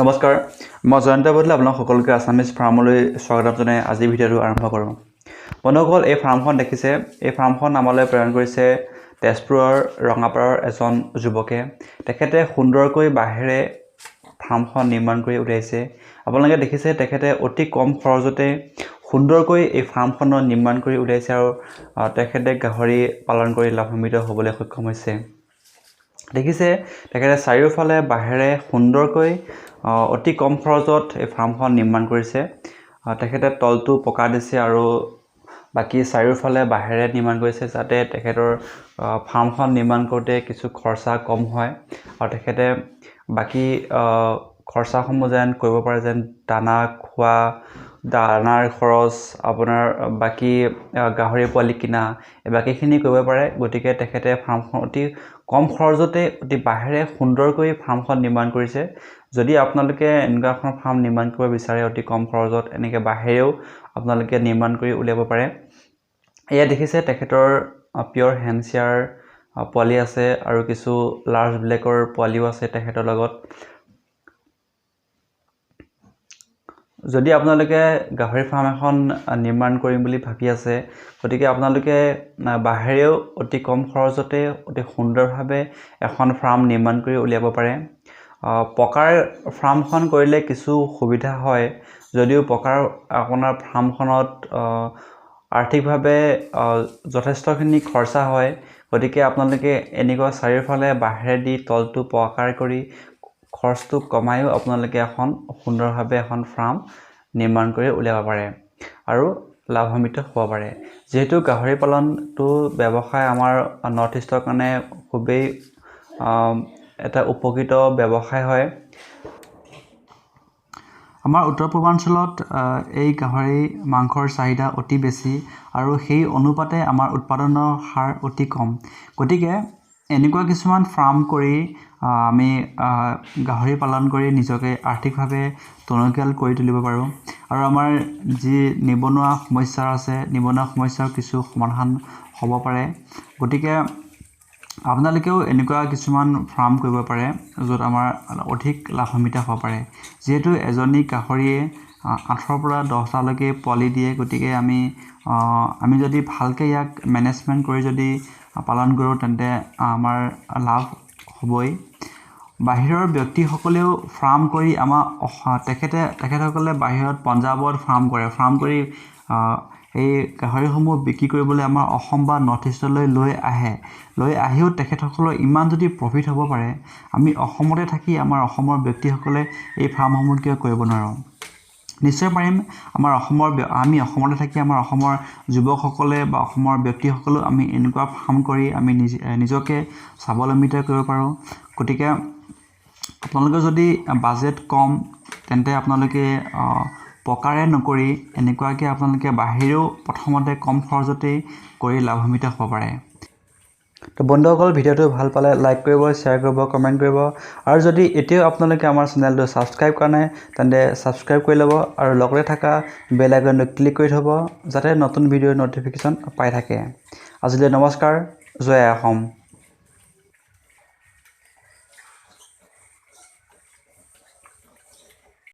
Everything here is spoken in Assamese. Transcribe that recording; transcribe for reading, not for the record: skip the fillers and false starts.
নমস্কাৰ মই জয়ন্ত বদলে আপোনাক সকলোকে আছামিজ ফাৰ্মলৈ স্বাগতম জনাই আজি ভিডিঅ'টো আৰম্ভ কৰোঁ। বন্ধুসকল এই ফাৰ্মখন দেখিছে, এই ফাৰ্মখন আমালৈ প্ৰেৰণ কৰিছে তেজপুৰৰ ৰঙাপাৰৰ এজন যুৱকে। তেখেতে সুন্দৰকৈ বাঁহেৰে ফাৰ্মখন নিৰ্মাণ কৰি উলিয়াইছে। আপোনালোকে দেখিছে তেখেতে অতি কম খৰচতে সুন্দৰকৈ এই ফাৰ্মখনৰ নিৰ্মাণ কৰি উলিয়াইছে আৰু তেখেতে গাহৰি পালন কৰি লাভান্বিত হ'বলৈ সক্ষম হৈছে। দেখিছে তেখেতে চাৰিওফালে বাঁহেৰে সুন্দৰকৈ অতি কম খৰচত এই ফাৰ্মখন নিৰ্মাণ কৰিছে। তেখেতে তলটো পকা দিছে আৰু বাকী চাৰিওফালে বাঁহেৰে নিৰ্মাণ কৰিছে যাতে তেখেতৰ ফাৰ্মখন নিৰ্মাণ কৰোঁতে কিছু খৰচা কম হয় আৰু তেখেতে বাকী খৰচাসমূহ যেন কৰিব পাৰে, যেন দানা খোৱা, দানাৰ খৰচ, আপোনাৰ বাকী গাহৰি পোৱালি কিনা এই বাকীখিনি কৰিব পাৰে। গতিকে তেখেতে ফাৰ্মখন অতি কম খৰচতে অতি বাঁহেৰে সুন্দৰকৈ ফাৰ্মখন নিৰ্মাণ কৰিছে। যদি আপোনালোকে এনেকুৱা এখন ফাৰ্ম নিৰ্মাণ কৰিব বিচাৰে অতি কম খৰচত এনেকৈ বাঁহেৰেও আপোনালোকে নিৰ্মাণ কৰি উলিয়াব পাৰে। এয়া দেখিছে তেখেতৰ পিয়ৰ হেমচিয়াৰ পোৱালি আছে আৰু কিছু লাৰ্জ ব্লেকৰ পোৱালিও আছে তেখেতৰ লগত। যদি আপোনালোকে গাহৰি ফাৰ্ম এখন নিৰ্মাণ কৰিম বুলি ভাবি আছে, গতিকে আপোনালোকে বাঁহেৰেও অতি কম খৰচতে অতি সুন্দৰভাৱে এখন ফাৰ্ম নিৰ্মাণ কৰি উলিয়াব পাৰে। পকাৰ ফাৰ্মখন কৰিলে কিছু সুবিধা হয়, যদিও পকাৰ আপোনাৰ ফাৰ্মখনত আৰ্থিকভাৱে যথেষ্টখিনি খৰচা হয়। গতিকে আপোনালোকে এনেকুৱা চাৰিওফালে বাঁহেৰে দি তলটো পকাৰ কৰি খৰচটো কমায়ো আপোনালোকে এখন সুন্দৰভাৱে এখন ফাৰ্ম নিৰ্মাণ কৰি উলিয়াব পাৰে আৰু লাভান্বিত হ'ব পাৰে। যিহেতু গাহৰি পালনটো ব্যৱসায় আমাৰ নৰ্থ ইষ্টৰ কাৰণে খুবেই এটা উপকৃত ব্যৱসায় হয়। আমাৰ উত্তৰ পূৰ্বাঞ্চলত এই গাহৰি মাংসৰ চাহিদা অতি বেছি আৰু সেই অনুপাতে আমাৰ উৎপাদনৰ হাৰ অতি কম। গতিকে এনেকুৱা কিছুমান ফাৰ্ম কৰি আমি গাহৰি পালন কৰি নিজকে আৰ্থিকভাৱে টনকিয়াল কৰি তুলিব পাৰোঁ আৰু আমাৰ যি নিবনুৱা সমস্যা আছে, নিবনুৱা সমস্যাৰ কিছু সমাধান হ'ব পাৰে। গতিকে আপোনালোকেও এনেকুৱা কিছুমান ফাৰ্ম কৰিব পাৰে য'ত আমাৰ অধিক লাভান্বিত হ'ব পাৰে। যিহেতু এজনী গাহৰিয়ে 8ৰ পৰা 10টালৈকে পোৱালি দিয়ে। গতিকে আমি যদি ভালকৈ ইয়াক মেনেজমেণ্ট কৰি যদি পালন কৰোঁ তেন্তে আমাৰ লাভ হ'বই। বাহিৰৰ ব্যক্তিসকলেও ফাৰ্ম কৰি তেখেতসকলে বাহিৰত পঞ্জাৱত ফাৰ্ম কৰি এই গাহৰিসমূহ বিক্ৰী কৰিবলৈ আমাৰ অসম বা নৰ্থ ইষ্টলৈ লৈ আহিও তেখেতসকলৰ ইমান যদি প্ৰফিট হ'ব পাৰে, আমি অসমতে থাকি আমাৰ অসমৰ ব্যক্তিসকলে এই ফাৰ্মসমূহ কিয় কৰিব নোৱাৰোঁ? নিশ্চয় পাৰিম। আমি অসমতে থাকি আমাৰ অসমৰ যুৱকসকলে বা অসমৰ ব্যক্তিসকলেও আমি এনেকুৱা ফাৰ্ম কৰি আমি নিজকে স্বাৱলম্বিত কৰিব পাৰোঁ। গতিকে আপোনালোকৰ যদি বাজেট কম তেন্তে আপোনালোকে পকাৰে নকৰি এনেকুৱাকৈ আপোনালোকে বাহিৰেও প্ৰথমতে কম খৰচতেই কৰি লাভান্বিত হ'ব পাৰে। তো বন্ধুসকল ভিডিঅ'টো ভাল পালে লাইক কৰিব, শ্বেয়াৰ কৰিব, কমেণ্ট কৰিব আৰু যদি এতিয়াও আপোনালোকে আমাৰ চেনেলটো ছাবস্ক্ৰাইব কৰা নাই তেন্তে ছাবস্ক্ৰাইব কৰি ল'ব আৰু লগতে থকা বেল আইকনটো ক্লিক কৰি থ'ব যাতে নতুন ভিডিঅ'ৰ ন'টিফিকেশ্যন পাই থাকে। আজিলৈ নমস্কাৰ, জয় অসম।